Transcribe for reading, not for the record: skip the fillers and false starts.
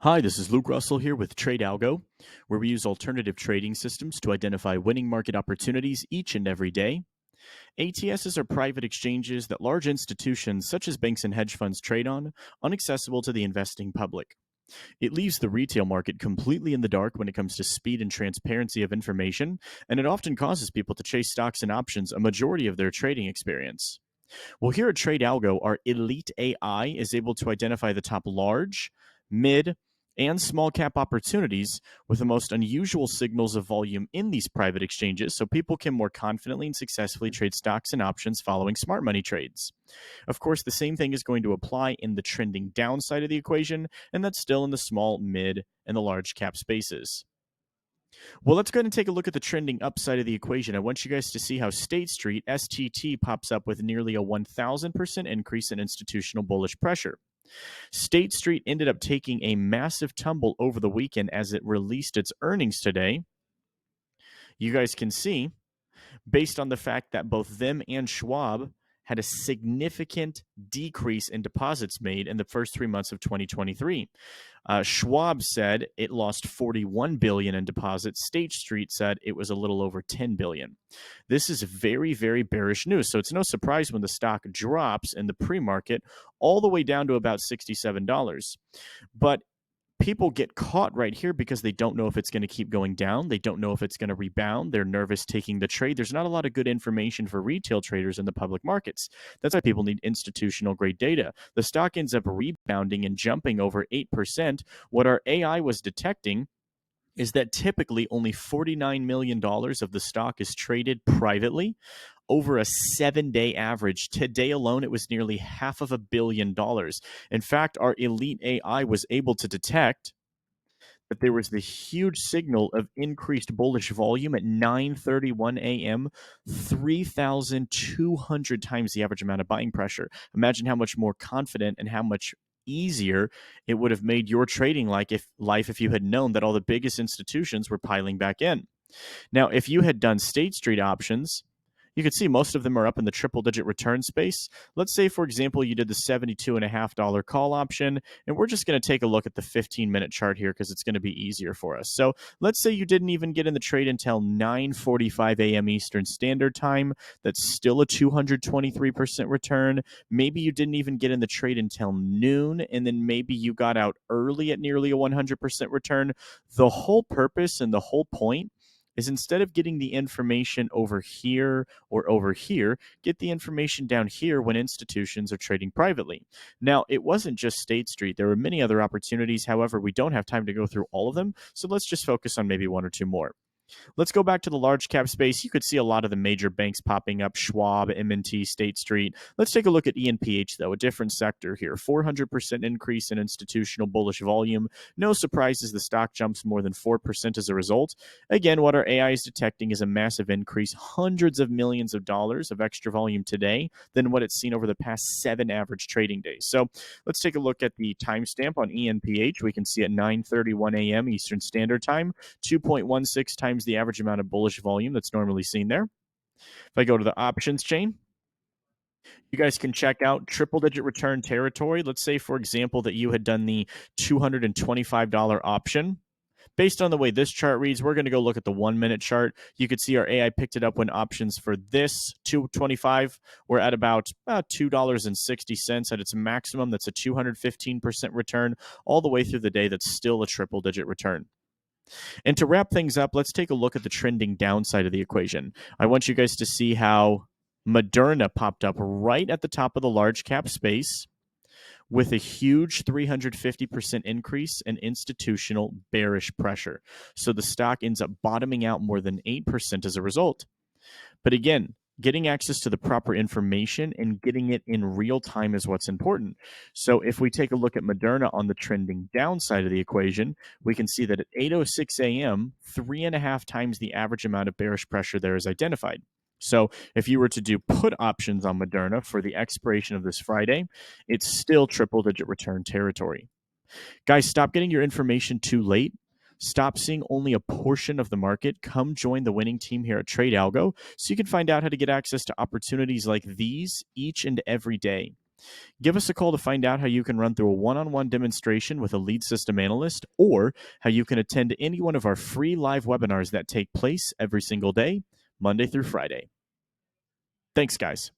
Hi, this is Luke Russell here with Algo, where we use alternative trading systems to identify winning market opportunities each and every day. ATSs are private exchanges that large institutions such as banks and hedge funds trade on, inaccessible to the investing public. It leaves the retail market completely in the dark when it comes to speed and transparency of information, and it often causes people to chase stocks and options a majority of their trading experience. Well, here at Algo, our elite AI is able to identify the top large, mid, and small cap opportunities with the most unusual signals of volume in these private exchanges so people can more confidently and successfully trade stocks and options following smart money trades. Of course, the same thing is going to apply in the trending downside of the equation, and that's still in the small, mid, and the large cap spaces. Well, let's go ahead and take a look at the trending upside of the equation. I want you guys to see how State Street, STT, pops up with nearly a 1,000% increase in institutional bullish pressure. State Street ended up taking a massive tumble over the weekend as it released its earnings today. You guys can see, based on the fact that both them and Schwab had a significant decrease in deposits made in the first 3 months of 2023. Schwab said it lost 41 billion in deposits. State Street said it was a little over 10 billion. This is very, very bearish news. So it's no surprise when the stock drops in the pre-market all the way down to about $67. But people get caught right here because they don't know if it's going to keep going down. They don't know if it's going to rebound. They're nervous taking the trade. There's not a lot of good information for retail traders in the public markets. That's why people need institutional grade data. The stock ends up rebounding and jumping over 8%. What our AI was detecting is that typically only $49 million of the stock is traded privately over a 7-day average. Today alone, it was nearly $500 million. In fact, our elite AI was able to detect that there was the huge signal of increased bullish volume at 9:31 a.m., 3,200 times the average amount of buying pressure. Imagine how much more confident and how much easier it would have made your trading life if you had known that all the biggest institutions were piling back in. Now, if you had done State Street options, you can see most of them are up in the triple digit return space. Let's say, for example, you did the $72.50 call option, and we're just going to take a look at the 15-minute chart here because it's going to be easier for us. So let's say you didn't even get in the trade until 9:45 a.m. Eastern Standard Time. That's still a 223% return. Maybe you didn't even get in the trade until noon, and then maybe you got out early at nearly a 100% return. The whole purpose and the whole point is instead of getting the information over here or over here, get the information down here when institutions are trading privately. Now, it wasn't just State Street. There were many other opportunities. However, we don't have time to go through all of them, so let's just focus on maybe one or two more. Let's go back to the large cap space. You could see a lot of the major banks popping up: Schwab, M&T, State Street. Let's take a look at ENPH, though, a different sector here. 400% increase in institutional bullish volume. No surprises the stock jumps more than 4% as a result. Again, what our AI is detecting is a massive increase, hundreds of millions of dollars of extra volume today than what it's seen over the past 7 average trading days. So let's take a look at the timestamp on ENPH. We can see at 9:31 a.m. Eastern Standard Time, 2.16 times the average amount of bullish volume that's normally seen there. If I go to the options chain, you guys can check out triple digit return territory. Let's say, for example, that you had done the $225 option. Based on the way this chart reads, we're going to go look at the 1-minute chart. You could see our AI picked it up when options for this 225 were at about $2.60 at its maximum. That's a 215% return all the way through the day. That's still a triple digit return. And to wrap things up, let's take a look at the trending downside of the equation. I want you guys to see how Moderna popped up right at the top of the large cap space with a huge 350% increase in institutional bearish pressure. So the stock ends up bottoming out more than 8% as a result. But again, getting access to the proper information and getting it in real time is what's important. So if we take a look at Moderna on the trending downside of the equation, we can see that at 8:06 a.m., 3.5 times the average amount of bearish pressure there is identified. So if you were to do put options on Moderna for the expiration of this Friday, it's still triple digit return territory. Guys, stop getting your information too late. Stop seeing only a portion of the market. Come join the winning team here at Algo so you can find out how to get access to opportunities like these each and every day. Give us a call to find out how you can run through a one-on-one demonstration with a lead system analyst, or how you can attend any one of our free live webinars that take place every single day, Monday through Friday. Thanks, guys.